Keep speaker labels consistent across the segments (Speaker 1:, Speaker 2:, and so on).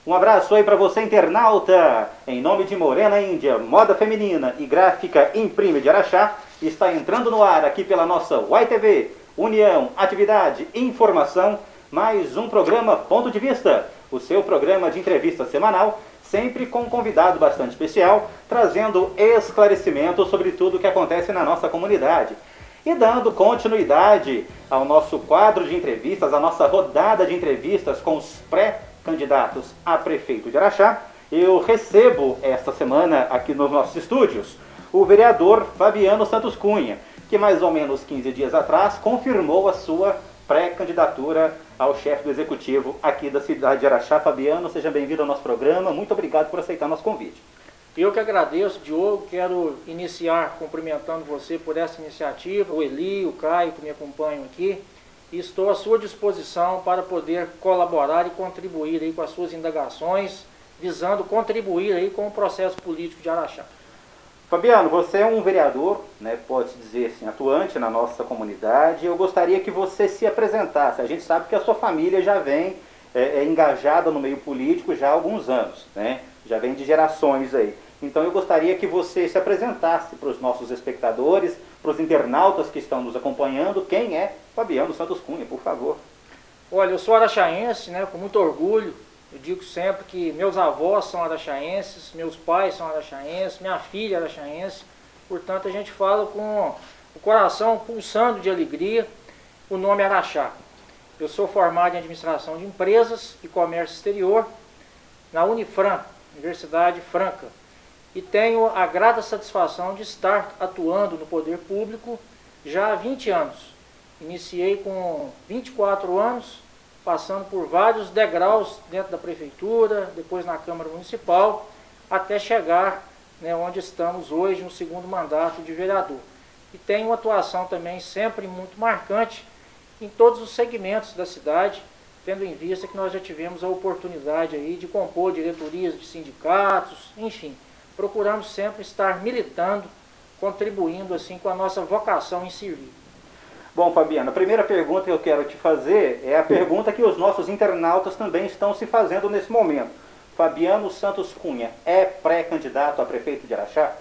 Speaker 1: Um abraço aí para você, internauta. Em nome de Morena Índia, moda feminina e gráfica Imprime de Araxá, está entrando no ar aqui pela nossa YTV, União, Atividade e Informação, mais um programa Ponto de Vista, o seu programa de entrevista semanal, sempre com um convidado bastante especial, trazendo esclarecimentos sobre tudo o que acontece na nossa comunidade. E dando continuidade ao nosso quadro de entrevistas, a nossa rodada de entrevistas com os pré-candidatos a prefeito de Araxá, eu recebo esta semana aqui nos nossos estúdios o vereador Fabiano Santos Cunha, que mais ou menos 15 dias atrás confirmou a sua pré-candidatura ao chefe do executivo aqui da cidade de Araxá. Fabiano, seja bem-vindo ao nosso programa, muito obrigado por aceitar nosso convite.
Speaker 2: Eu que agradeço, Diogo, quero iniciar cumprimentando você por essa iniciativa, o Eli, o Caio que me acompanham aqui, e estou à sua disposição para poder colaborar e contribuir aí com as suas indagações, visando contribuir aí com o processo político de Araxá.
Speaker 1: Fabiano, você é um vereador, né, pode-se dizer assim, atuante na nossa comunidade. Eu gostaria que você se apresentasse. A gente sabe que a sua família já vem engajada no meio político já há alguns anos, né? Já vem de gerações aí. Então eu gostaria que você se apresentasse para os nossos espectadores, para os internautas que estão nos acompanhando. Quem é Fabiano Santos Cunha, por favor?
Speaker 2: Olha, eu sou araxaense, né, com muito orgulho. Eu digo sempre que meus avós são araxaenses, meus pais são araxaenses, minha filha é araxaense. Portanto, a gente fala com o coração pulsando de alegria o nome Araxá. Eu sou formado em Administração de Empresas e Comércio Exterior na Unifran, Universidade Franca. E tenho a grata satisfação de estar atuando no poder público já há 20 anos. Iniciei com 24 anos, passando por vários degraus dentro da prefeitura, depois na Câmara Municipal, até chegar, né, onde estamos hoje, no segundo mandato de vereador. E tenho uma atuação também sempre muito marcante em todos os segmentos da cidade, tendo em vista que nós já tivemos a oportunidade aí de compor diretorias de sindicatos, enfim, procuramos sempre estar militando, contribuindo assim com a nossa vocação em servir.
Speaker 1: Bom, Fabiano, a primeira pergunta que eu quero te fazer é a pergunta que os nossos internautas também estão se fazendo nesse momento. Fabiano Santos Cunha é pré-candidato a prefeito de Araxá?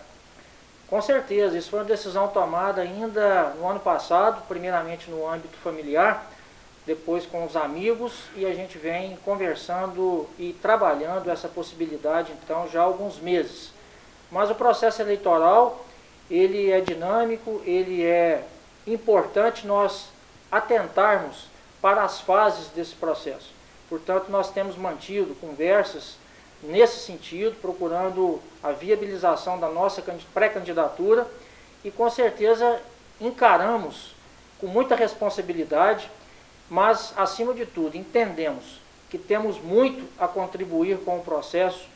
Speaker 2: Com certeza, isso foi uma decisão tomada ainda no ano passado, primeiramente no âmbito familiar, depois com os amigos, e a gente vem conversando e trabalhando essa possibilidade então já há alguns meses. Mas o processo eleitoral, ele é dinâmico, ele é importante nós atentarmos para as fases desse processo. Portanto, nós temos mantido conversas nesse sentido, procurando a viabilização da nossa pré-candidatura e com certeza encaramos com muita responsabilidade, mas acima de tudo entendemos que temos muito a contribuir com o processo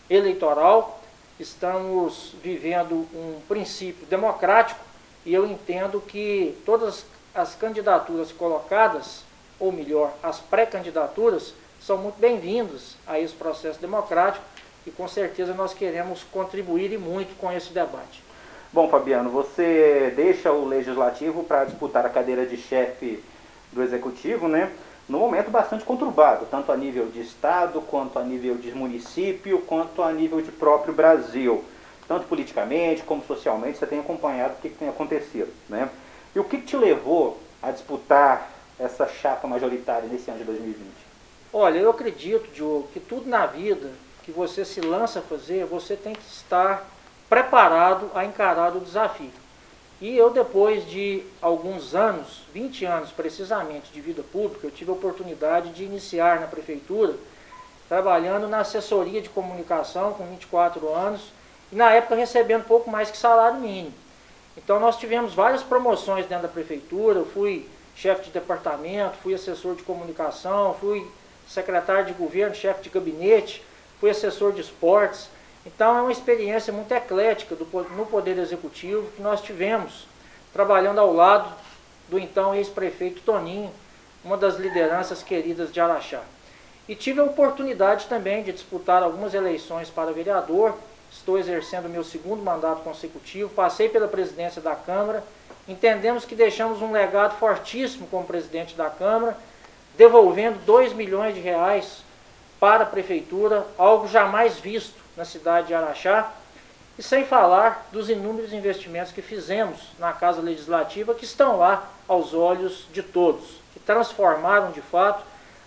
Speaker 2: eleitoral. Estamos vivendo um princípio democrático e eu entendo que todas as candidaturas colocadas, ou melhor, as pré-candidaturas, são muito bem-vindas a esse processo democrático e com certeza nós queremos contribuir e muito com esse debate.
Speaker 1: Bom, Fabiano, você deixa o Legislativo para disputar a cadeira de chefe do Executivo, né? Num momento bastante conturbado, tanto a nível de Estado, quanto a nível de município, quanto a nível de próprio Brasil. Tanto politicamente como socialmente, você tem acompanhado o que tem acontecido, né? E o que te levou a disputar essa chapa majoritária nesse ano de 2020?
Speaker 2: Olha, eu acredito, Diogo, que tudo na vida que você se lança a fazer, você tem que estar preparado a encarar o desafio. E eu, depois de alguns anos, 20 anos precisamente, de vida pública, eu tive a oportunidade de iniciar na prefeitura, trabalhando na assessoria de comunicação com 24 anos, e na época recebendo pouco mais que salário mínimo. Então nós tivemos várias promoções dentro da prefeitura, eu fui chefe de departamento, fui assessor de comunicação, fui secretário de governo, chefe de gabinete, fui assessor de esportes. Então é uma experiência muito eclética no Poder Executivo que nós tivemos, trabalhando ao lado do então ex-prefeito Toninho, uma das lideranças queridas de Araxá. E tive a oportunidade também de disputar algumas eleições para vereador, estou exercendo meu segundo mandato consecutivo, passei pela presidência da Câmara, entendemos que deixamos um legado fortíssimo como presidente da Câmara, devolvendo 2 milhões de reais para a prefeitura, algo jamais visto na cidade de Araxá, e sem falar dos inúmeros investimentos que fizemos na Casa Legislativa, que estão lá aos olhos de todos, que transformaram de fato,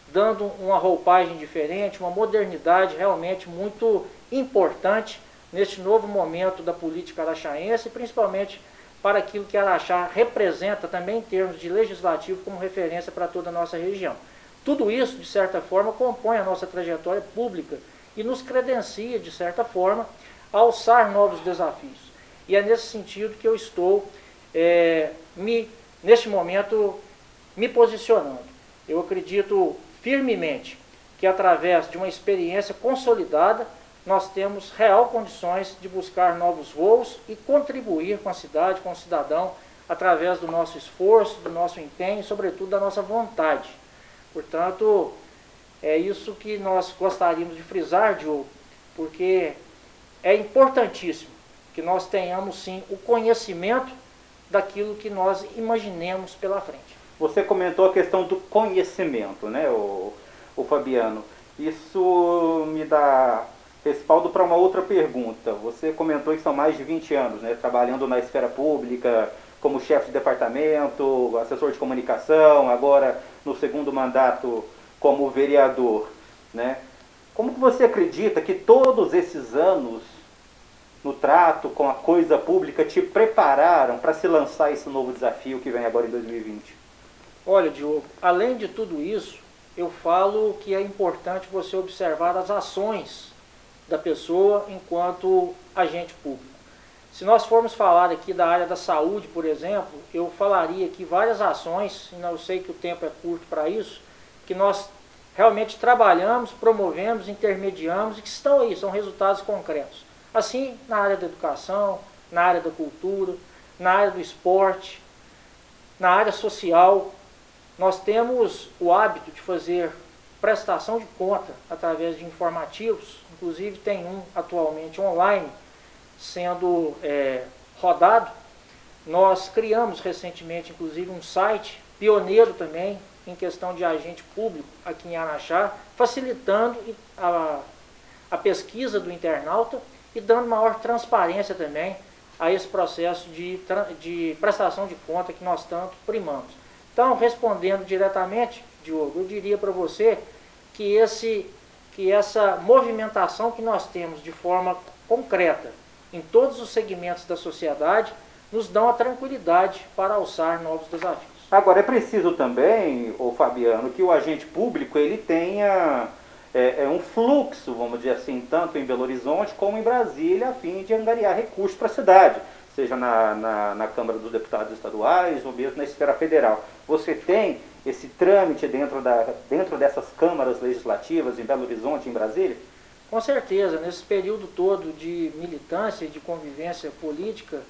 Speaker 2: dando uma roupagem diferente, uma modernidade realmente muito importante neste novo momento da política araxaense, principalmente para aquilo que Araxá representa também em termos de legislativo como referência para toda a nossa região. Tudo isso, de certa forma, compõe a nossa trajetória pública e nos credencia, de certa forma, a alçar novos desafios. E é nesse sentido que eu estou, neste momento, me posicionando. Eu acredito firmemente que, através de uma experiência consolidada, nós temos real condições de buscar novos voos e contribuir com a cidade, com o cidadão, através do nosso esforço, do nosso empenho e, sobretudo, da nossa vontade. Portanto, é isso que nós gostaríamos de frisar, Diogo, porque é importantíssimo que nós tenhamos, sim, o conhecimento daquilo que nós imaginemos pela frente.
Speaker 1: Você comentou a questão do conhecimento, né, o Fabiano. Isso me dá respaldo para uma outra pergunta. Você comentou que são mais de 20 anos, né, trabalhando na esfera pública, como chefe de departamento, assessor de comunicação, agora no segundo mandato como vereador, né? Como que você acredita que todos esses anos no trato com a coisa pública te prepararam para se lançar esse novo desafio que vem agora em 2020?
Speaker 2: Olha, Diogo, além de tudo isso, eu falo que é importante você observar as ações da pessoa enquanto agente público. Se nós formos falar aqui da área da saúde, por exemplo, eu falaria aqui várias ações, e eu sei que o tempo é curto para isso, que nós realmente trabalhamos, promovemos, intermediamos e que estão aí, são resultados concretos. Assim, na área da educação, na área da cultura, na área do esporte, na área social, nós temos o hábito de fazer prestação de conta através de informativos, inclusive tem um atualmente online sendo rodado. Nós criamos recentemente, inclusive, um site pioneiro também em questão de agente público aqui em Araxá, facilitando a pesquisa do internauta e dando maior transparência também a esse processo de prestação de conta que nós tanto primamos. Então, respondendo diretamente, Diogo, eu diria para você que essa movimentação que nós temos de forma concreta em todos os segmentos da sociedade nos dão a tranquilidade para alçar novos desafios.
Speaker 1: Agora, é preciso também, Fabiano, que o agente público ele tenha um fluxo, vamos dizer assim, tanto em Belo Horizonte como em Brasília, a fim de angariar recursos para a cidade, seja na Câmara dos Deputados Estaduais ou mesmo na esfera federal. Você tem esse trâmite dentro dessas câmaras legislativas em Belo Horizonte, em Brasília?
Speaker 2: Com certeza, nesse período todo de militância e de convivência política,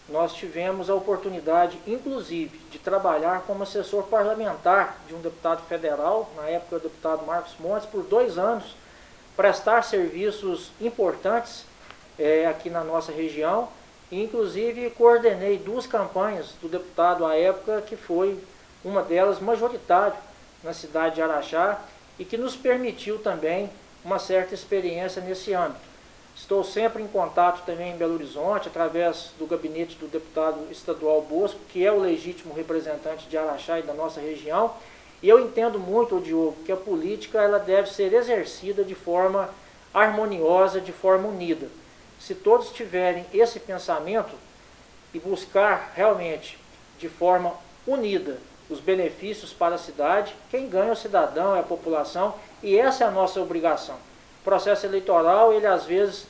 Speaker 2: nós tivemos a oportunidade, inclusive, de trabalhar como assessor parlamentar de um deputado federal, na época o deputado Marcos Montes, por 2 anos, prestar serviços importantes aqui na nossa região, e inclusive coordenei 2 campanhas do deputado à época, que foi uma delas majoritário na cidade de Araxá, e que nos permitiu também uma certa experiência nesse âmbito. Estou sempre em contato também em Belo Horizonte, através do gabinete do deputado estadual Bosco, que é o legítimo representante de Araxá e da nossa região, e eu entendo muito, Diogo, que a política ela deve ser exercida de forma harmoniosa, de forma unida. Se todos tiverem esse pensamento e buscar realmente de forma unida os benefícios para a cidade, quem ganha é o cidadão, é a população, e essa é a nossa obrigação. O processo eleitoral, ele às vezes,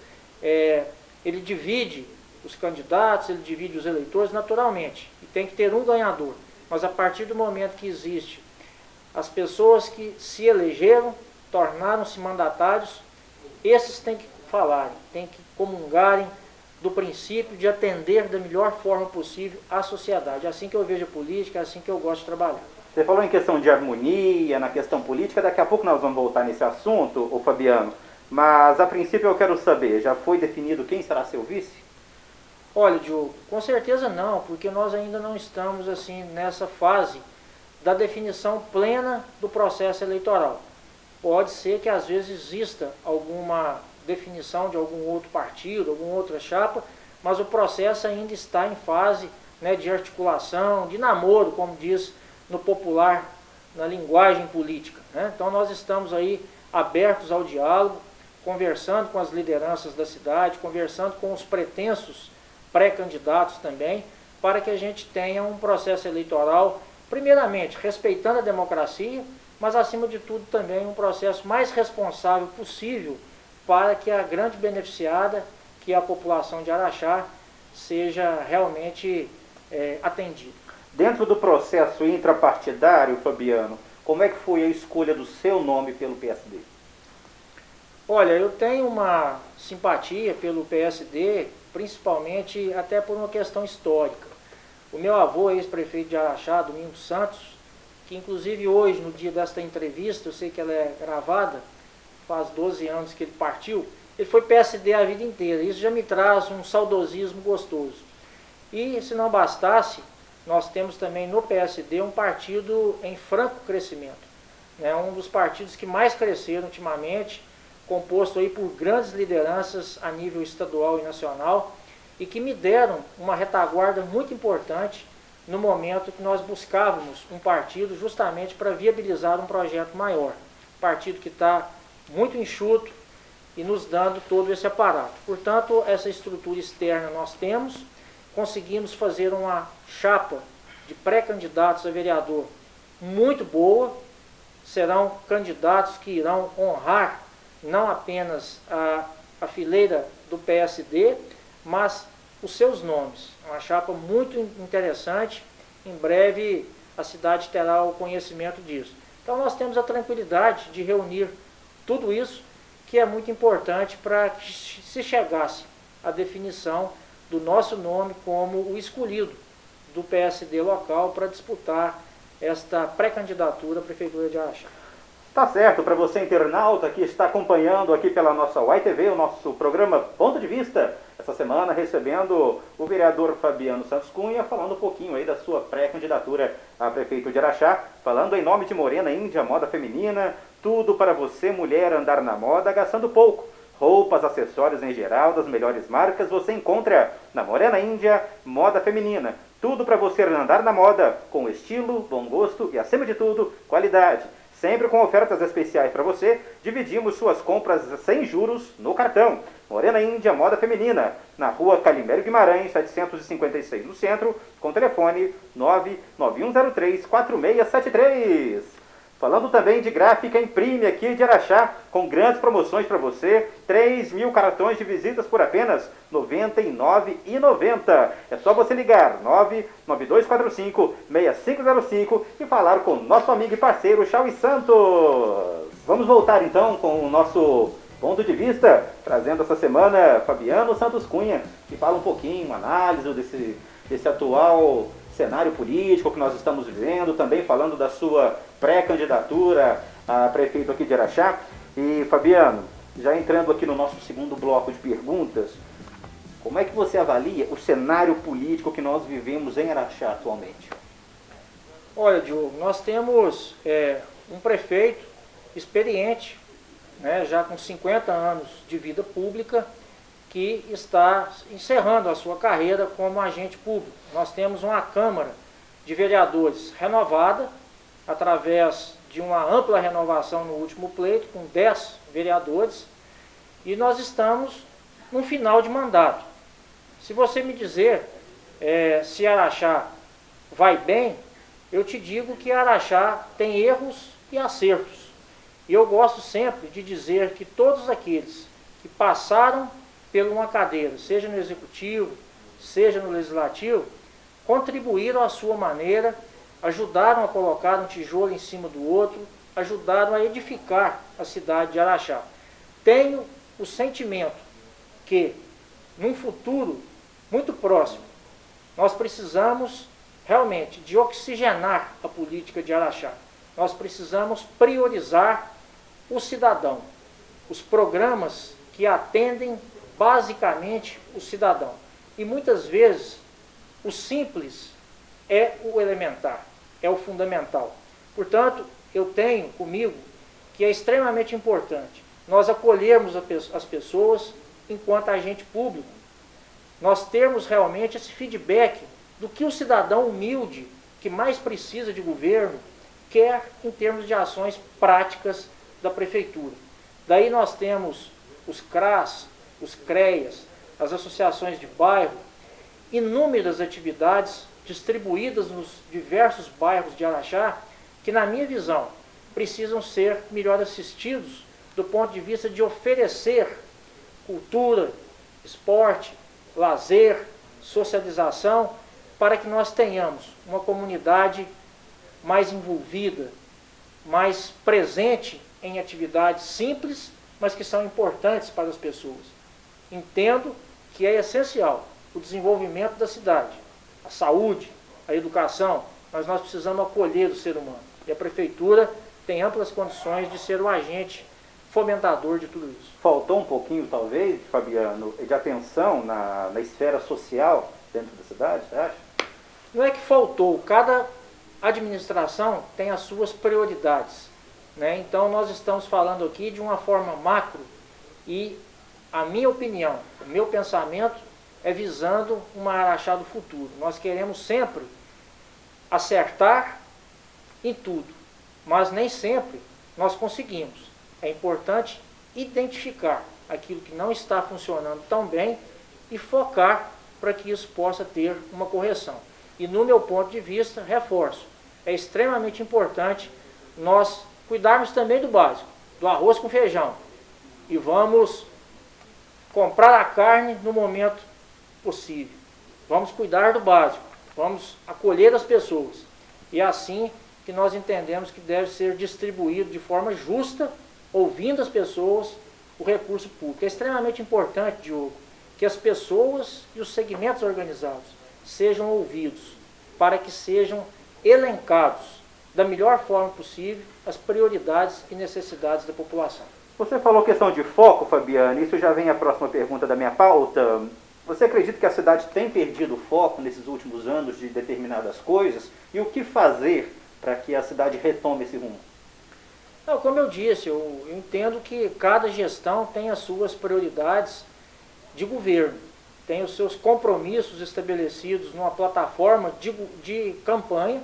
Speaker 2: ele divide os candidatos, ele divide os eleitores naturalmente, e tem que ter um ganhador. Mas a partir do momento que existe as pessoas que se elegeram, tornaram-se mandatários, esses têm que falarem, têm que comungarem do princípio de atender da melhor forma possível à sociedade. É assim que eu vejo a política, é assim que eu gosto de trabalhar.
Speaker 1: Você falou em questão de harmonia, na questão política, daqui a pouco nós vamos voltar nesse assunto, Fabiano, mas a princípio eu quero saber, já foi definido quem será seu vice?
Speaker 2: Olha, Diogo, com certeza não, porque nós ainda não estamos assim nessa fase da definição plena do processo eleitoral. pode ser que às vezes exista alguma definição de algum outro partido, alguma outra chapa, mas o processo ainda está em fase, né, de articulação, de namoro, como diz no popular, na linguagem política, né? Então nós estamos aí abertos ao diálogo, conversando com as lideranças da cidade, conversando com os pretensos pré-candidatos também, para que a gente tenha um processo eleitoral, primeiramente, respeitando a democracia, mas acima de tudo também um processo mais responsável possível para que a grande beneficiada, que é a população de Araxá, seja realmente atendida.
Speaker 1: Dentro do processo intrapartidário, Fabiano, como é que foi a escolha do seu nome pelo PSD?
Speaker 2: Olha, eu tenho uma simpatia pelo PSD, principalmente até por uma questão histórica. O meu avô, ex-prefeito de Araxá, Domingos Santos, que inclusive hoje, no dia desta entrevista, eu sei que ela é gravada, faz 12 anos que ele partiu, ele foi PSD a vida inteira. Isso já me traz um saudosismo gostoso. E, se não bastasse, nós temos também no PSD um partido em franco crescimento, né? Um dos partidos que mais cresceram ultimamente, composto aí por grandes lideranças a nível estadual e nacional, e que me deram uma retaguarda muito importante no momento que nós buscávamos um partido justamente para viabilizar um projeto maior. Partido que está muito enxuto e nos dando todo esse aparato. Portanto, essa estrutura externa nós temos, conseguimos fazer uma chapa de pré-candidatos a vereador muito boa, serão candidatos que irão honrar não apenas a fileira do PSD, mas os seus nomes. Uma chapa muito interessante, em breve a cidade terá o conhecimento disso. Então nós temos a tranquilidade de reunir tudo isso, que é muito importante para que se chegasse à definição do nosso nome como o escolhido do PSD local para disputar esta pré-candidatura à Prefeitura de Araxá.
Speaker 1: Tá certo, para você internauta que está acompanhando aqui pela nossa YTV, o nosso programa Ponto de Vista, essa semana recebendo o vereador Fabiano Santos Cunha, falando um pouquinho aí da sua pré-candidatura a prefeito de Araxá, falando em nome de Morena Índia, moda feminina, tudo para você, mulher, andar na moda, gastando pouco. Roupas, acessórios em geral, das melhores marcas, você encontra na Morena Índia, moda feminina. Tudo para você andar na moda, com estilo, bom gosto e, acima de tudo, qualidade. Sempre com ofertas especiais para você, dividimos suas compras sem juros no cartão. Morena Índia, moda feminina, na rua Calimério Guimarães, 756 no centro, com telefone 99103-4673. Falando também de gráfica Imprime aqui de Araxá, com grandes promoções para você, 3.000 cartões de visitas por apenas R$ 99,90. É só você ligar 99245-6505 e falar com nosso amigo e parceiro Chauí Santos. Vamos voltar então com o nosso ponto de vista, trazendo essa semana Fabiano Santos Cunha, que fala um pouquinho, uma análise desse atual cenário político que nós estamos vivendo, também falando da sua pré-candidatura a prefeito aqui de Araxá. E Fabiano, já entrando aqui no nosso segundo bloco de perguntas, como é que você avalia o cenário político que nós vivemos em Araxá atualmente?
Speaker 2: Olha, Diogo, nós temos um prefeito experiente, né, já com 50 anos de vida pública, que está encerrando a sua carreira como agente público. Nós temos uma Câmara de Vereadores renovada, através de uma ampla renovação no último pleito, com 10 vereadores, e nós estamos no final de mandato. Se você me dizer se Araxá vai bem, eu te digo que Araxá tem erros e acertos. E eu gosto sempre de dizer que todos aqueles que passaram por uma cadeira, seja no Executivo, seja no Legislativo, contribuíram à sua maneira, ajudaram a colocar um tijolo em cima do outro, ajudaram a edificar a cidade de Araxá. Tenho o sentimento que, num futuro muito próximo, nós precisamos realmente de oxigenar a política de Araxá. Nós precisamos priorizar o cidadão, os programas que atendem basicamente o cidadão. E muitas vezes o simples é o elementar, é o fundamental. Portanto, eu tenho comigo que é extremamente importante nós acolhermos as pessoas enquanto agente público, nós termos realmente esse feedback do que o cidadão humilde, que mais precisa de governo, quer em termos de ações práticas da prefeitura. Daí nós temos os CRAS, os CREAS, as associações de bairro, inúmeras atividades distribuídas nos diversos bairros de Araxá, que na minha visão precisam ser melhor assistidos do ponto de vista de oferecer cultura, esporte, lazer, socialização, para que nós tenhamos uma comunidade mais envolvida, mais presente em atividades simples, mas que são importantes para as pessoas. Entendo que é essencial o desenvolvimento da cidade, a saúde, a educação, mas nós precisamos acolher o ser humano. E a prefeitura tem amplas condições de ser o agente fomentador de tudo isso.
Speaker 1: Faltou um pouquinho, talvez, Fabiano, de atenção na esfera social dentro da cidade, você acha?
Speaker 2: Não é que faltou, cada administração tem as suas prioridades, né? Então nós estamos falando aqui de uma forma macro e a minha opinião, o meu pensamento é visando uma Araxá do futuro. Nós queremos sempre acertar em tudo, mas nem sempre nós conseguimos. É importante identificar aquilo que não está funcionando tão bem e focar para que isso possa ter uma correção. E no meu ponto de vista, reforço, é extremamente importante nós cuidarmos também do básico, do arroz com feijão. E vamos comprar a carne no momento possível. Vamos cuidar do básico, vamos acolher as pessoas. E é assim que nós entendemos que deve ser distribuído de forma justa, ouvindo as pessoas, o recurso público. É extremamente importante, Diogo, que as pessoas e os segmentos organizados sejam ouvidos, para que sejam elencados da melhor forma possível as prioridades e necessidades da população.
Speaker 1: Você falou questão de foco, Fabiano, isso já vem a próxima pergunta da minha pauta. Você acredita que a cidade tem perdido o foco nesses últimos anos de determinadas coisas? E o que fazer para que a cidade retome esse rumo?
Speaker 2: Não, como eu disse, eu entendo que cada gestão tem as suas prioridades de governo, tem os seus compromissos estabelecidos numa plataforma de campanha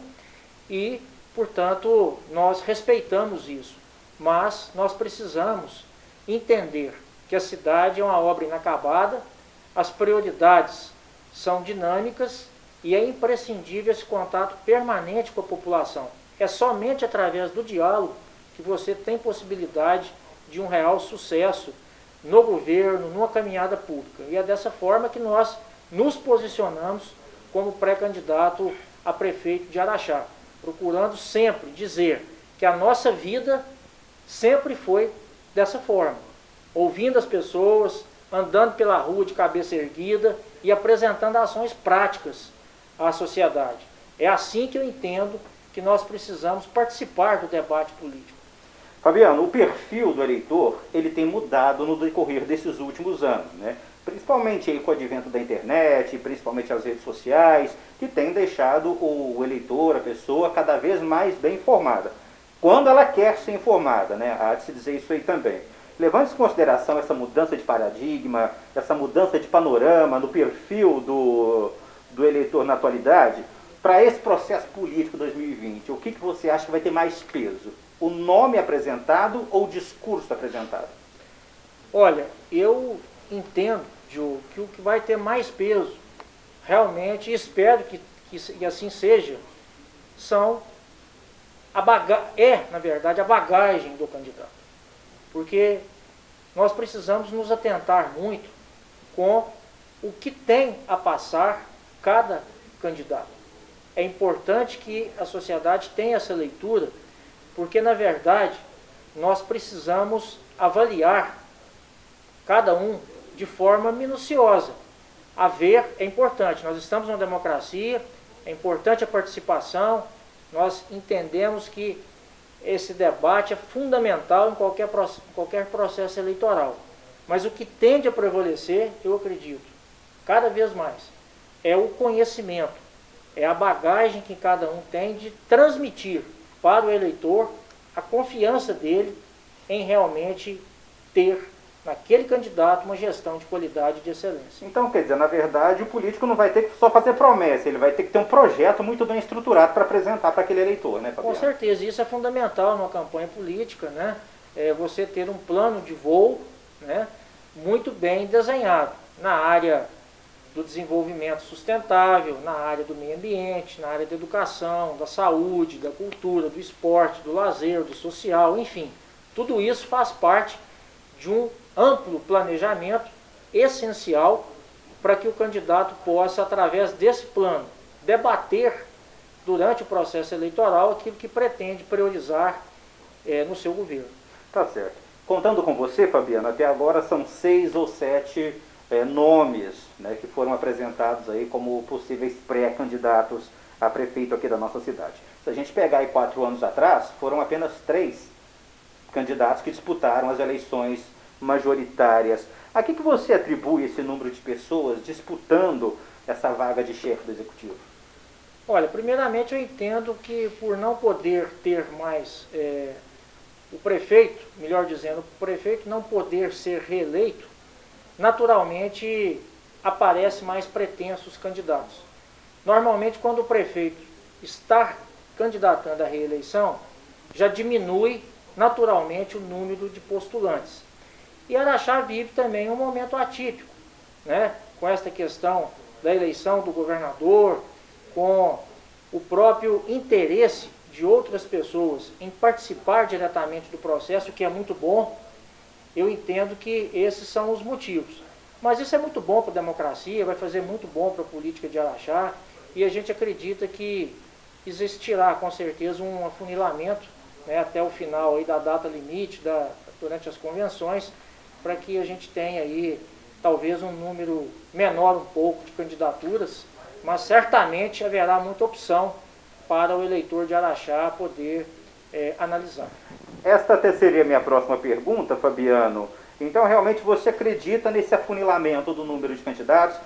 Speaker 2: e, portanto, nós respeitamos isso. Mas nós precisamos entender que a cidade é uma obra inacabada, as prioridades são dinâmicas e é imprescindível esse contato permanente com a população. É somente através do diálogo que você tem possibilidade de um real sucesso no governo, numa caminhada pública. E é dessa forma que nós nos posicionamos como pré-candidato a prefeito de Araxá, procurando sempre dizer que a nossa vida sempre foi dessa forma, ouvindo as pessoas, andando pela rua de cabeça erguida e apresentando ações práticas à sociedade. É assim que eu entendo que nós precisamos participar do debate político.
Speaker 1: Fabiano, o perfil do eleitor, ele tem mudado no decorrer desses últimos anos, né? Principalmente aí com o advento da internet, principalmente as redes sociais, que tem deixado o eleitor, a pessoa, cada vez mais bem informada. Quando ela quer ser informada, né? Há de se dizer isso aí também. Levando em consideração essa mudança de paradigma, essa mudança de panorama no perfil do eleitor na atualidade, para esse processo político 2020, o que você acha que vai ter mais peso? O nome apresentado ou o discurso apresentado?
Speaker 2: Olha, eu entendo, Diogo, que o que vai ter mais peso, realmente, espero que assim seja, na verdade, a bagagem do candidato. Porque nós precisamos nos atentar muito com o que tem a passar cada candidato. É importante que a sociedade tenha essa leitura, porque, na verdade, nós precisamos avaliar cada um de forma minuciosa. A ver é importante, nós estamos numa democracia, é importante a participação, nós entendemos que esse debate é fundamental em qualquer processo eleitoral. Mas o que tende a prevalecer, eu acredito, cada vez mais, é o conhecimento, é a bagagem que cada um tem de transmitir para o eleitor a confiança dele em realmente ter naquele candidato uma gestão de qualidade e de excelência.
Speaker 1: Então, quer dizer, na verdade, o político não vai ter que só fazer promessa, ele vai ter que ter um projeto muito bem estruturado para apresentar para aquele eleitor, né, Fabiano?
Speaker 2: Com certeza, isso é fundamental numa campanha política, né? Você ter um plano de voo, né, muito bem desenhado na área do desenvolvimento sustentável, na área do meio ambiente, na área da educação, da saúde, da cultura, do esporte, do lazer, do social, enfim. Tudo isso faz parte de um amplo planejamento essencial para que o candidato possa, através desse plano, debater durante o processo eleitoral aquilo que pretende priorizar no seu governo.
Speaker 1: Tá certo. Contando com você, Fabiano, até agora são 6 ou 7 nomes, né, que foram apresentados aí como possíveis pré-candidatos a prefeito aqui da nossa cidade. Se a gente pegar aí 4 anos atrás, foram apenas 3 candidatos que disputaram as eleições majoritárias. A que você atribui esse número de pessoas disputando essa vaga de chefe do Executivo?
Speaker 2: Olha, primeiramente eu entendo que por não poder ter mais o prefeito, melhor dizendo, o prefeito não poder ser reeleito, naturalmente aparece mais pretensos candidatos. Normalmente quando o prefeito está candidatando à reeleição, já diminui naturalmente o número de postulantes. E Araxá vive também um momento atípico, né? Com esta questão da eleição do governador, com o próprio interesse de outras pessoas em participar diretamente do processo, que é muito bom. Eu entendo que esses são os motivos. Mas isso é muito bom para a democracia, vai fazer muito bom para a política de Araxá, e a gente acredita que existirá com certeza um afunilamento, né, até o final aí da data limite, durante as convenções, para que a gente tenha aí talvez um número menor um pouco de candidaturas, mas certamente haverá muita opção para o eleitor de Araxá poder analisar.
Speaker 1: Esta até seria a minha próxima pergunta, Fabiano. Então, realmente, você acredita nesse afunilamento do número de candidatos?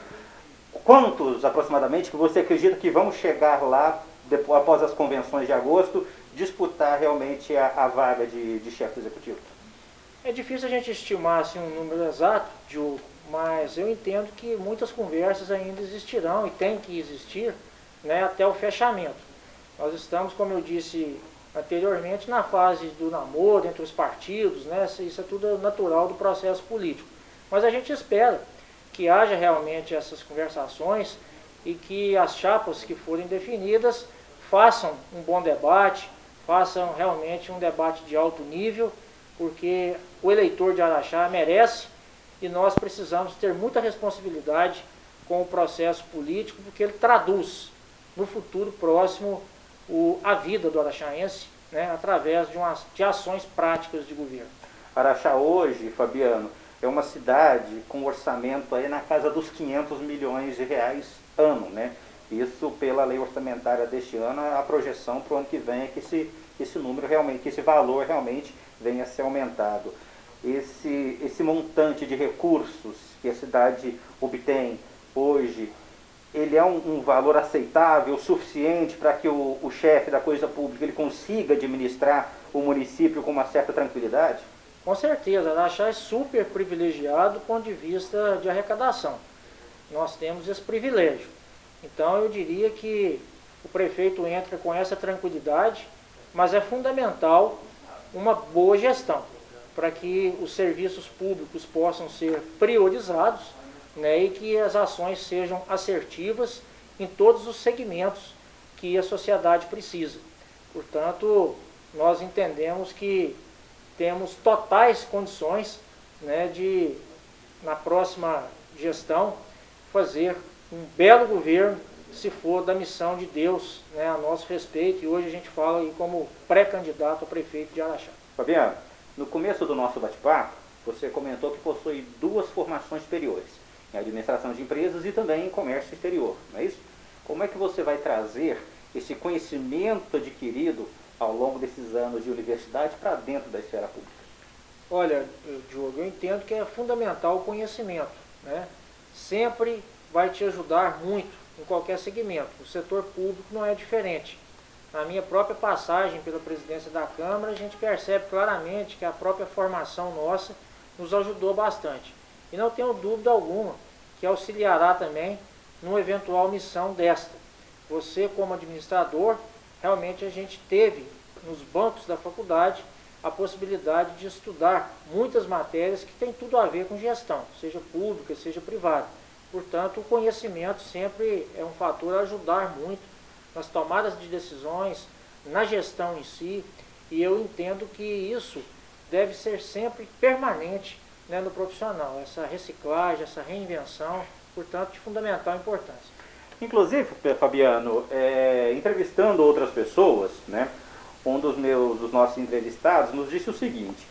Speaker 1: Quantos, aproximadamente, que você acredita que vão chegar lá, depois, após as convenções de agosto, disputar realmente a vaga de chefe do Executivo?
Speaker 2: É difícil a gente estimar assim, um número exato, Diogo, mas eu entendo que muitas conversas ainda existirão e tem que existir, né, até o fechamento. Nós estamos, como eu disse anteriormente, na fase do namoro entre os partidos, né, isso é tudo natural do processo político. Mas a gente espera que haja realmente essas conversações e que as chapas que forem definidas façam um bom debate, façam realmente um debate de alto nível, porque o eleitor de Araxá merece e nós precisamos ter muita responsabilidade com o processo político, porque ele traduz no futuro próximo a vida do araxaense, né, através de ações práticas de governo.
Speaker 1: Araxá hoje, Fabiano, é uma cidade com um orçamento aí na casa dos 500 milhões de reais ano, né? Isso pela lei orçamentária deste ano, a projeção para o ano que vem é que esse número realmente, que esse valor realmente venha a ser aumentado. Esse montante de recursos que a cidade obtém hoje, ele é um valor aceitável, suficiente para que o chefe da coisa pública ele consiga administrar o município com uma certa tranquilidade?
Speaker 2: Com certeza, Araxá é super privilegiado do ponto de vista de arrecadação. Nós temos esse privilégio. Então eu diria que o prefeito entra com essa tranquilidade, mas é fundamental uma boa gestão, para que os serviços públicos possam ser priorizados, né, e que as ações sejam assertivas em todos os segmentos que a sociedade precisa. Portanto, nós entendemos que temos totais condições, né, de, na próxima gestão, fazer um belo governo, se for da missão de Deus, né, a nosso respeito, e hoje a gente fala aí como pré-candidato a prefeito de Araxá.
Speaker 1: Fabiano, no começo do nosso bate-papo, você comentou que possui 2 formações superiores, em administração de empresas e também em comércio exterior, não é isso? Como é que você vai trazer esse conhecimento adquirido ao longo desses anos de universidade para dentro da esfera pública?
Speaker 2: Olha, Diogo, eu entendo que é fundamental o conhecimento, né? Sempre vai te ajudar muito em qualquer segmento. O setor público não é diferente. Na minha própria passagem pela presidência da Câmara, a gente percebe claramente que a própria formação nossa nos ajudou bastante. E não tenho dúvida alguma que auxiliará também numa eventual missão desta. Você, como administrador, realmente a gente teve nos bancos da faculdade a possibilidade de estudar muitas matérias que têm tudo a ver com gestão, seja pública, seja privada. Portanto, o conhecimento sempre é um fator a ajudar muito nas tomadas de decisões, na gestão em si, e eu entendo que isso deve ser sempre permanente, né, no profissional, essa reciclagem, essa reinvenção, portanto, de fundamental importância.
Speaker 1: Inclusive, Fabiano, entrevistando outras pessoas, né, um dos nossos entrevistados nos disse o seguinte,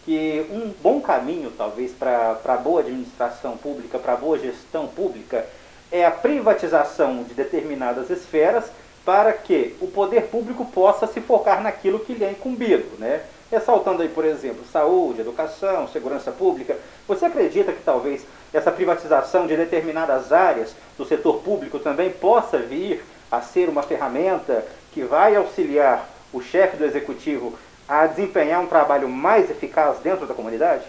Speaker 1: que um bom caminho, talvez, para boa administração pública, para boa gestão pública, é a privatização de determinadas esferas para que o poder público possa se focar naquilo que lhe é incumbido, né? Ressaltando aí, por exemplo, saúde, educação, segurança pública. Você acredita que talvez essa privatização de determinadas áreas do setor público também possa vir a ser uma ferramenta que vai auxiliar o chefe do executivo a desempenhar um trabalho mais eficaz dentro da comunidade?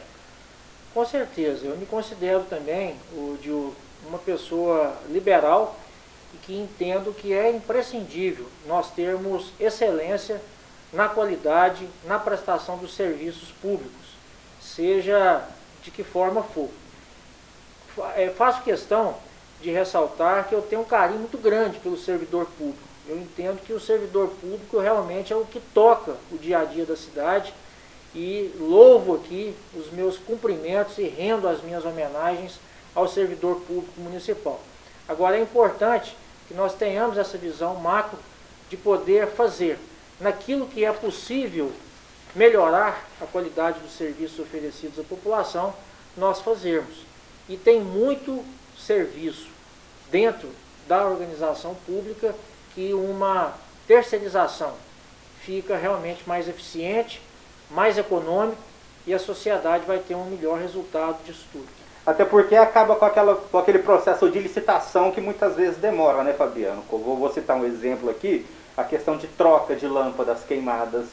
Speaker 2: Com certeza, eu me considero também de uma pessoa liberal e que entendo que é imprescindível nós termos excelência na qualidade, na prestação dos serviços públicos, seja de que forma for. Faço questão de ressaltar que eu tenho um carinho muito grande pelo servidor público. Eu entendo que o servidor público realmente é o que toca o dia a dia da cidade e louvo aqui os meus cumprimentos e rendo as minhas homenagens ao servidor público municipal. Agora é importante que nós tenhamos essa visão macro de poder fazer naquilo que é possível melhorar a qualidade dos serviços oferecidos à população, nós fazermos. E tem muito serviço dentro da organização pública que uma terceirização fica realmente mais eficiente, mais econômico e a sociedade vai ter um melhor resultado disso tudo.
Speaker 1: Até porque acaba com aquele processo de licitação que muitas vezes demora, né, Fabiano? Vou citar um exemplo aqui, a questão de troca de lâmpadas queimadas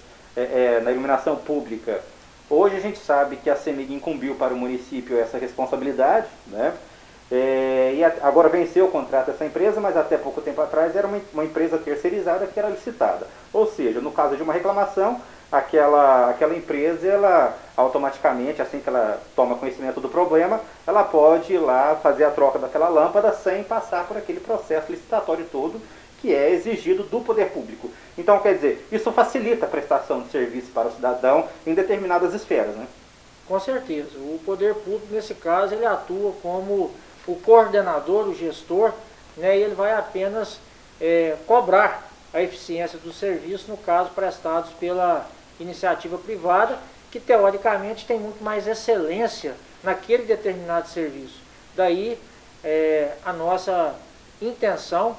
Speaker 1: na iluminação pública. Hoje a gente sabe que a CEMIG incumbiu para o município essa responsabilidade, né? E agora venceu o contrato dessa empresa, mas até pouco tempo atrás era uma empresa terceirizada que era licitada. Ou seja, no caso de uma reclamação, aquela empresa, ela automaticamente, assim que ela toma conhecimento do problema, ela pode ir lá fazer a troca daquela lâmpada sem passar por aquele processo licitatório todo que é exigido do poder público. Então, quer dizer, isso facilita a prestação de serviço para o cidadão em determinadas esferas, né?
Speaker 2: Com certeza. O poder público, nesse caso, ele atua como o coordenador, o gestor, né, e ele vai apenas cobrar a eficiência do serviço, no caso, prestados pela iniciativa privada, que teoricamente tem muito mais excelência naquele determinado serviço. Daí a nossa intenção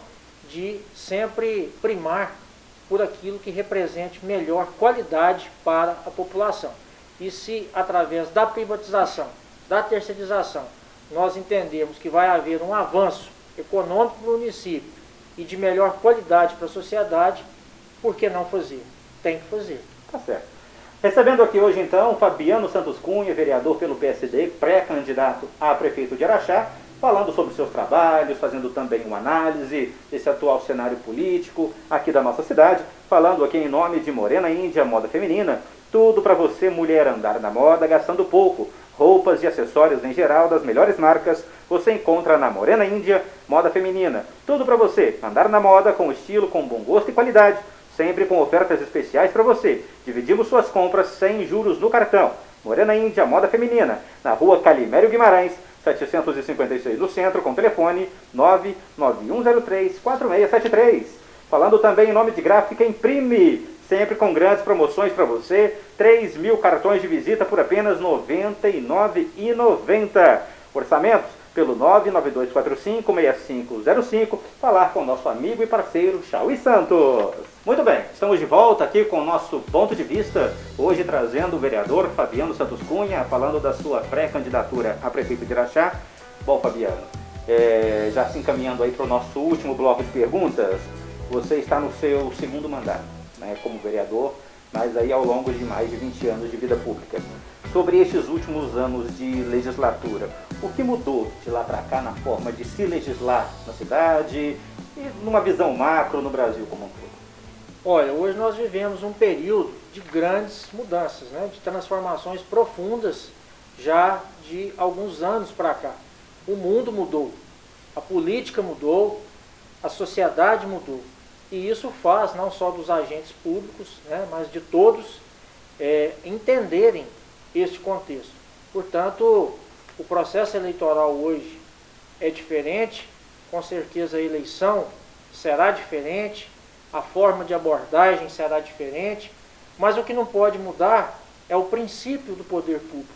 Speaker 2: de sempre primar por aquilo que represente melhor qualidade para a população. E se através da privatização, da terceirização, nós entendemos que vai haver um avanço econômico para o município e de melhor qualidade para a sociedade, por que não fazer? Tem que fazer.
Speaker 1: Tá certo. Recebendo aqui hoje então Fabiano Santos Cunha, vereador pelo PSD, pré-candidato a prefeito de Araxá, falando sobre seus trabalhos, fazendo também uma análise desse atual cenário político aqui da nossa cidade, falando aqui em nome de Morena Índia Moda Feminina, tudo para você, mulher, andar na moda gastando pouco. Roupas e acessórios em geral das melhores marcas você encontra na Morena Índia Moda Feminina. Tudo para você andar na moda com estilo, com bom gosto e qualidade, sempre com ofertas especiais para você. Dividimos suas compras sem juros no cartão. Morena Índia Moda Feminina, na rua Calimério Guimarães, 756 no centro, com telefone 99103-4673. Falando também em nome de Gráfica Imprime, sempre com grandes promoções para você, 3.000 cartões de visita por apenas R$ 99,90. Orçamentos pelo 99245-6505, falar com o nosso amigo e parceiro Chauí Santos. Muito bem, estamos de volta aqui com o nosso ponto de vista, hoje trazendo o vereador Fabiano Santos Cunha, falando da sua pré-candidatura a prefeito de Araxá. Bom, Fabiano, já se encaminhando aí para o nosso último bloco de perguntas, Você está no seu segundo mandato, né, como vereador, mas aí ao longo de mais de 20 anos de vida pública. Sobre estes últimos anos de legislatura, o que mudou de lá para cá na forma de se legislar na cidade e numa visão macro no Brasil como um todo?
Speaker 2: Olha, hoje nós vivemos um período de grandes mudanças, né, de transformações profundas já de alguns anos para cá. O mundo mudou, a política mudou, a sociedade mudou. E isso faz não só dos agentes públicos, né, mas de todos entenderem este contexto. Portanto, o processo eleitoral hoje é diferente, com certeza a eleição será diferente, a forma de abordagem será diferente, mas o que não pode mudar é o princípio do poder público,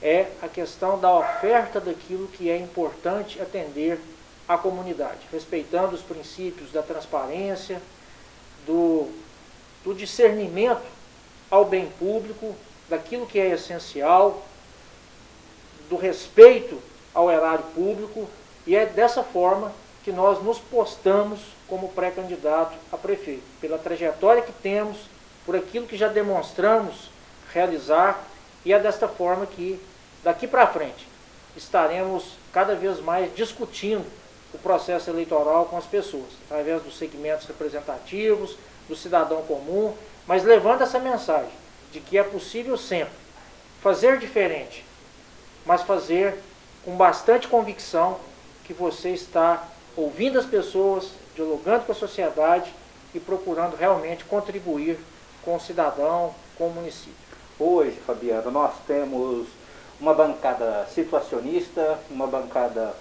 Speaker 2: é a questão da oferta daquilo que é importante atender à comunidade, respeitando os princípios da transparência, do discernimento ao bem público, daquilo que é essencial, do respeito ao erário público, e é dessa forma que nós nos postamos como pré-candidato a prefeito, pela trajetória que temos, por aquilo que já demonstramos realizar, e é desta forma que, daqui para frente, estaremos cada vez mais discutindo o processo eleitoral com as pessoas, através dos segmentos representativos, do cidadão comum, mas levando essa mensagem de que é possível sempre fazer diferente, mas fazer com bastante convicção que você está ouvindo as pessoas, dialogando com a sociedade e procurando realmente contribuir com o cidadão, com o município.
Speaker 1: Hoje, Fabiano, nós temos uma bancada situacionista, uma bancada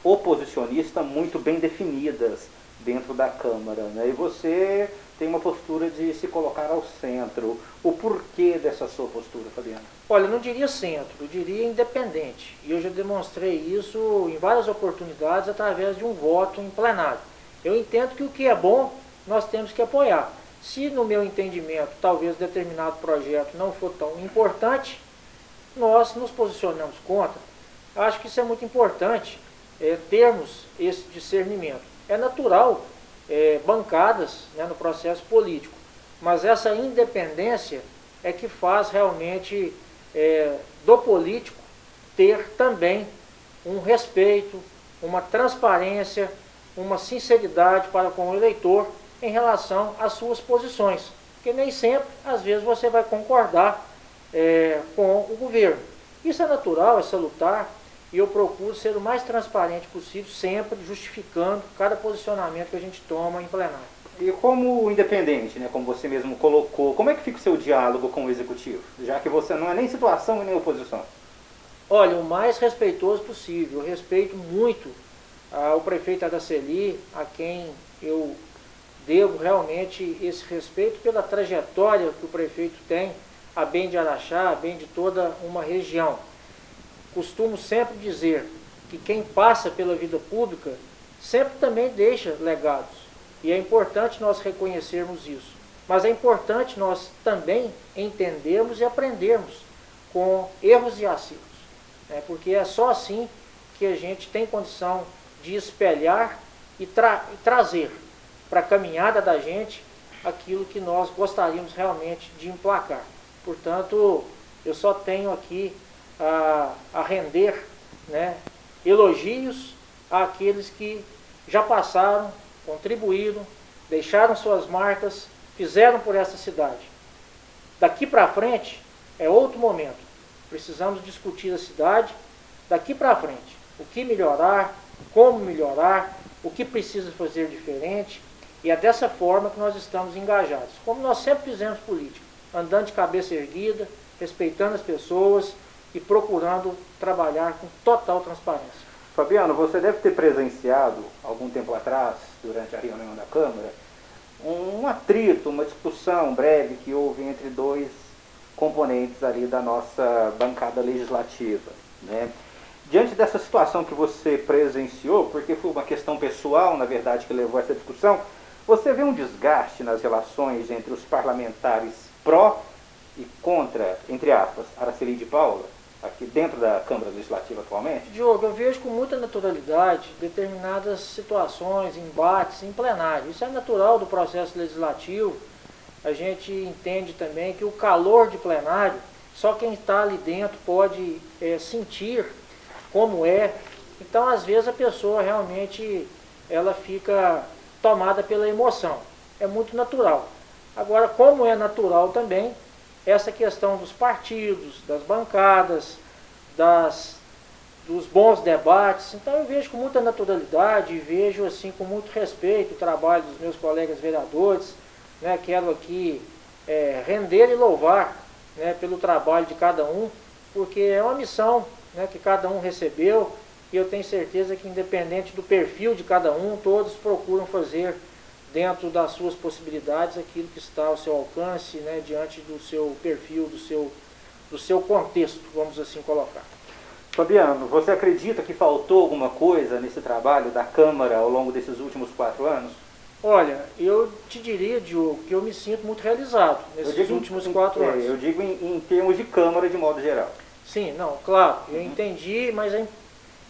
Speaker 1: oposicionista muito bem definidas dentro da Câmara, né? E você tem uma postura de se colocar ao centro. O porquê dessa sua postura, Fabiano?
Speaker 2: Olha, eu não diria centro, eu diria independente. E eu já demonstrei isso em várias oportunidades através de um voto em plenário. Eu entendo que o que é bom, nós temos que apoiar. Se no meu entendimento, talvez determinado projeto não for tão importante, nós nos posicionamos contra. Acho que isso é muito importante, termos esse discernimento. É natural bancadas, né, no processo político, mas essa independência é que faz realmente do político ter também um respeito, uma transparência, uma sinceridade para com o eleitor em relação às suas posições, porque nem sempre, às vezes, você vai concordar com o governo. Isso é natural, é salutar, e eu procuro ser o mais transparente possível, sempre justificando cada posicionamento que a gente toma em plenário.
Speaker 1: E como independente, né, como você mesmo colocou, como é que fica o seu diálogo com o Executivo? Já que você não é nem situação e nem oposição.
Speaker 2: Olha, o mais respeitoso possível. Eu respeito muito o prefeito Araceli, a quem eu devo realmente esse respeito pela trajetória que o prefeito tem, a bem de Araxá, a bem de toda uma região. Costumo sempre dizer que quem passa pela vida pública sempre também deixa legados. E é importante nós reconhecermos isso. Mas é importante nós também entendermos e aprendermos com erros e acertos, né? Porque é só assim que a gente tem condição de espelhar e trazer para a caminhada da gente aquilo que nós gostaríamos realmente de emplacar. Portanto, eu só tenho aqui a render, né, elogios àqueles que já passaram, contribuíram, deixaram suas marcas, fizeram por essa cidade. Daqui para frente é outro momento. Precisamos discutir a cidade daqui para frente. O que melhorar, como melhorar, o que precisa fazer diferente. E é dessa forma que nós estamos engajados. Como nós sempre fizemos política, andando de cabeça erguida, respeitando as pessoas e procurando trabalhar com total transparência.
Speaker 1: Fabiano, você deve ter presenciado, algum tempo atrás, durante a reunião da Câmara, um atrito, uma discussão breve que houve entre dois componentes ali da nossa bancada legislativa, né? Diante dessa situação que você presenciou, porque foi uma questão pessoal, na verdade, que levou a essa discussão, você vê um desgaste nas relações entre os parlamentares pró e contra, entre aspas, Araceli de Paula? aqui dentro da Câmara Legislativa atualmente?
Speaker 2: Diogo, eu vejo com muita naturalidade determinadas situações, embates em plenário. Isso é natural do processo legislativo. A gente entende também que o calor de plenário, só quem está ali dentro pode sentir como é. Então, às vezes, a pessoa realmente ela fica tomada pela emoção. É muito natural. Agora, como é natural também essa questão dos partidos, das bancadas, dos bons debates. Então eu vejo com muita naturalidade e vejo assim com muito respeito o trabalho dos meus colegas vereadores. Né? Quero aqui render e louvar, né, pelo trabalho de cada um, porque é uma missão, né, que cada um recebeu, e eu tenho certeza que independente do perfil de cada um, todos procuram fazer dentro das suas possibilidades aquilo que está ao seu alcance, né, diante do seu perfil, do seu contexto, vamos assim colocar.
Speaker 1: Fabiano, você acredita que faltou alguma coisa nesse trabalho da Câmara ao longo desses últimos 4 anos?
Speaker 2: Olha, eu te diria, Diogo, que eu me sinto muito realizado nesses últimos 4 anos.
Speaker 1: Eu digo em termos de Câmara de modo geral.
Speaker 2: Sim, não, claro, eu entendi, mas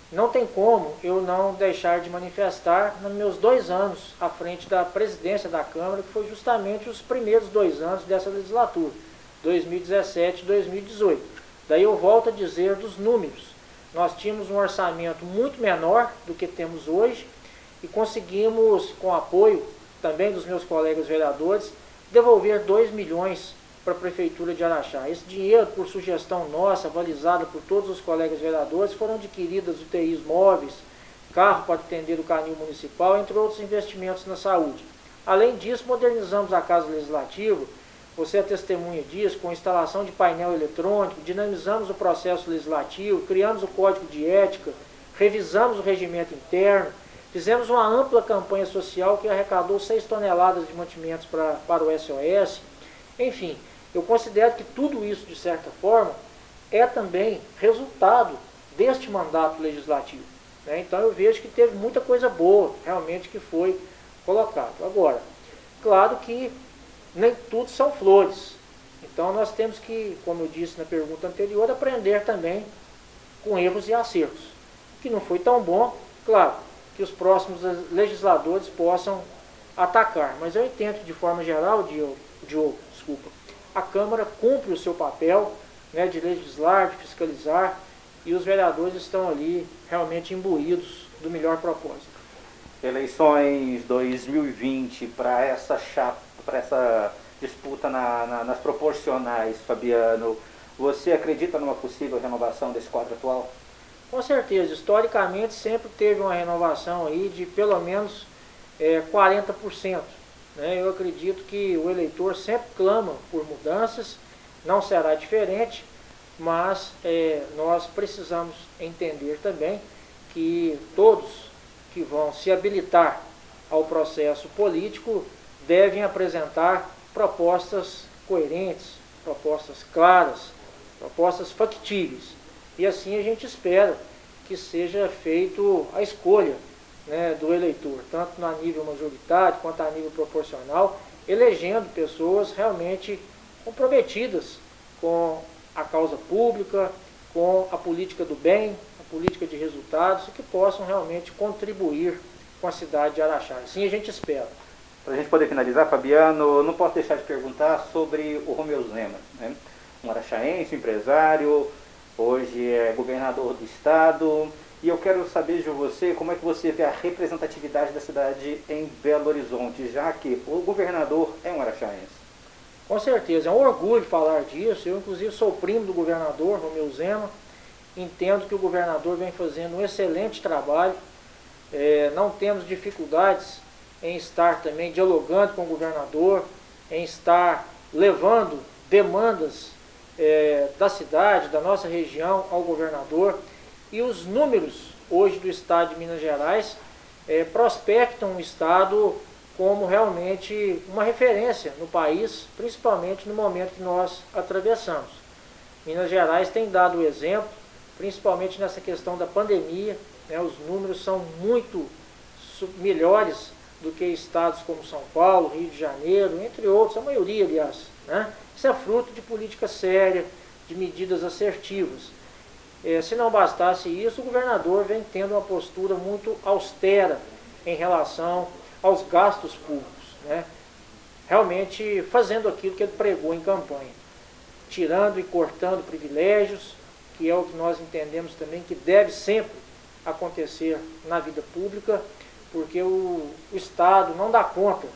Speaker 2: não tem como eu não deixar de manifestar nos meus 2 anos à frente da presidência da Câmara, que foi justamente os primeiros 2 anos dessa legislatura, 2017 e 2018. Daí eu volto a dizer dos números. Nós tínhamos um orçamento muito menor do que temos hoje e conseguimos, com apoio também dos meus colegas vereadores, devolver 2 milhões para a Prefeitura de Araxá. Esse dinheiro, por sugestão nossa, avalizada por todos os colegas vereadores, foram adquiridas UTIs móveis, carro para atender o canil municipal, entre outros investimentos na saúde. Além disso, modernizamos a Casa Legislativa, você é testemunha disso, com instalação de painel eletrônico, dinamizamos o processo legislativo, criamos o Código de Ética, revisamos o regimento interno, fizemos uma ampla campanha social que arrecadou 6 toneladas de mantimentos para o SOS. Enfim, eu considero que tudo isso, de certa forma, é também resultado deste mandato legislativo. Né? Então eu vejo que teve muita coisa boa, realmente, que foi colocado. Agora, claro que nem tudo são flores. Então nós temos que, como eu disse na pergunta anterior, aprender também com erros e acertos. O que não foi tão bom, claro, que os próximos legisladores possam atacar. Mas eu entendo que, de forma geral, Diogo, a Câmara cumpre o seu papel, né, de legislar, de fiscalizar, e os vereadores estão ali realmente imbuídos do melhor propósito.
Speaker 1: Eleições 2020 para essa disputa nas proporcionais, Fabiano, você acredita numa possível renovação desse quadro atual?
Speaker 2: Com certeza, historicamente sempre teve uma renovação aí de pelo menos 40%. Né? Eu acredito que o eleitor sempre clama por mudanças, não será diferente, mas nós precisamos entender também que todos que vão se habilitar ao processo político devem apresentar propostas coerentes, propostas claras, propostas factíveis. E assim a gente espera que seja feito a escolha, né, do eleitor, tanto a nível majoritário quanto a nível proporcional, elegendo pessoas realmente comprometidas com a causa pública, com a política do bem, a política de resultados, e que possam realmente contribuir com a cidade de Araxá. Assim a gente espera.
Speaker 1: Para a gente poder finalizar, Fabiano, não posso deixar de perguntar sobre o Romeu Zema, né? Um araxaense, um empresário, hoje é governador do estado, e eu quero saber de você como é que você vê a representatividade da cidade em Belo Horizonte, já que o governador é um araxaense.
Speaker 2: Com certeza, é um orgulho falar disso. Eu, inclusive, sou primo do governador, Romeu Zema. Entendo que o governador vem fazendo um excelente trabalho. Não temos dificuldades em estar também dialogando com o governador, em estar levando demandas da cidade, da nossa região ao governador. E os números hoje do estado de Minas Gerais prospectam o estado como realmente uma referência no país, principalmente no momento que nós atravessamos. Minas Gerais tem dado o exemplo, principalmente nessa questão da pandemia, né? Os números são muito melhores do que estados como São Paulo, Rio de Janeiro, entre outros, a maioria, aliás. Né? Isso é fruto de política séria, de medidas assertivas. Se não bastasse isso, o governador vem tendo uma postura muito austera em relação aos gastos públicos, né? Realmente fazendo aquilo que ele pregou em campanha, tirando e cortando privilégios, que é o que nós entendemos também que deve sempre acontecer na vida pública, porque o Estado não dá conta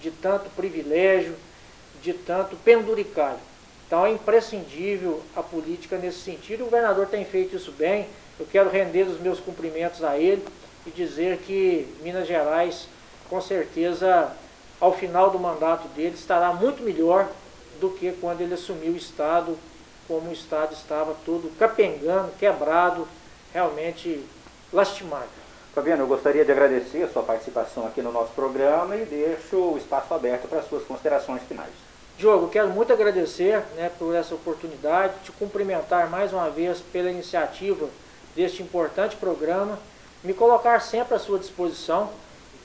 Speaker 2: de tanto privilégio, de tanto penduricalho. Então é imprescindível a política nesse sentido, e o governador tem feito isso bem. Eu quero render os meus cumprimentos a ele e dizer que Minas Gerais, com certeza, ao final do mandato dele, estará muito melhor do que quando ele assumiu o Estado, como o Estado estava todo capengando, quebrado, realmente lastimado.
Speaker 1: Fabiano, eu gostaria de agradecer a sua participação aqui no nosso programa e deixo o espaço aberto para as suas considerações finais.
Speaker 2: Diogo, eu quero muito agradecer, né, por essa oportunidade, te cumprimentar mais uma vez pela iniciativa deste importante programa, me colocar sempre à sua disposição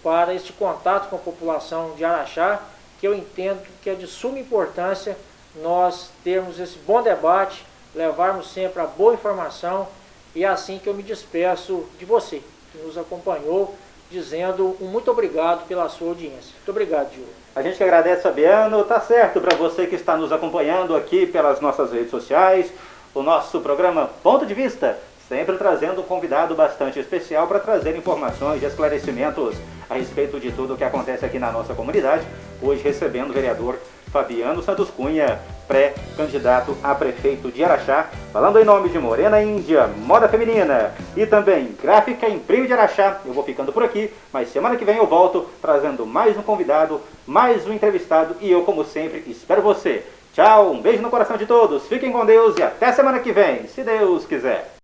Speaker 2: para este contato com a população de Araxá, que eu entendo que é de suma importância nós termos esse bom debate, levarmos sempre a boa informação, e é assim que eu me despeço de você, que nos acompanhou, dizendo um muito obrigado pela sua audiência. Muito obrigado, Diogo.
Speaker 1: A gente que agradece, Fabiano. Tá certo, para você que está nos acompanhando aqui pelas nossas redes sociais, o nosso programa Ponto de Vista, sempre trazendo um convidado bastante especial para trazer informações e esclarecimentos a respeito de tudo o que acontece aqui na nossa comunidade. Hoje recebendo o vereador Fabiano Santos Cunha, pré-candidato a prefeito de Araxá, falando em nome de Morena Índia, Moda Feminina e também Gráfica Imprime de Araxá. Eu vou ficando por aqui, mas semana que vem eu volto trazendo mais um convidado, mais um entrevistado, e eu, como sempre, espero você. Tchau, um beijo no coração de todos, fiquem com Deus e até semana que vem, se Deus quiser.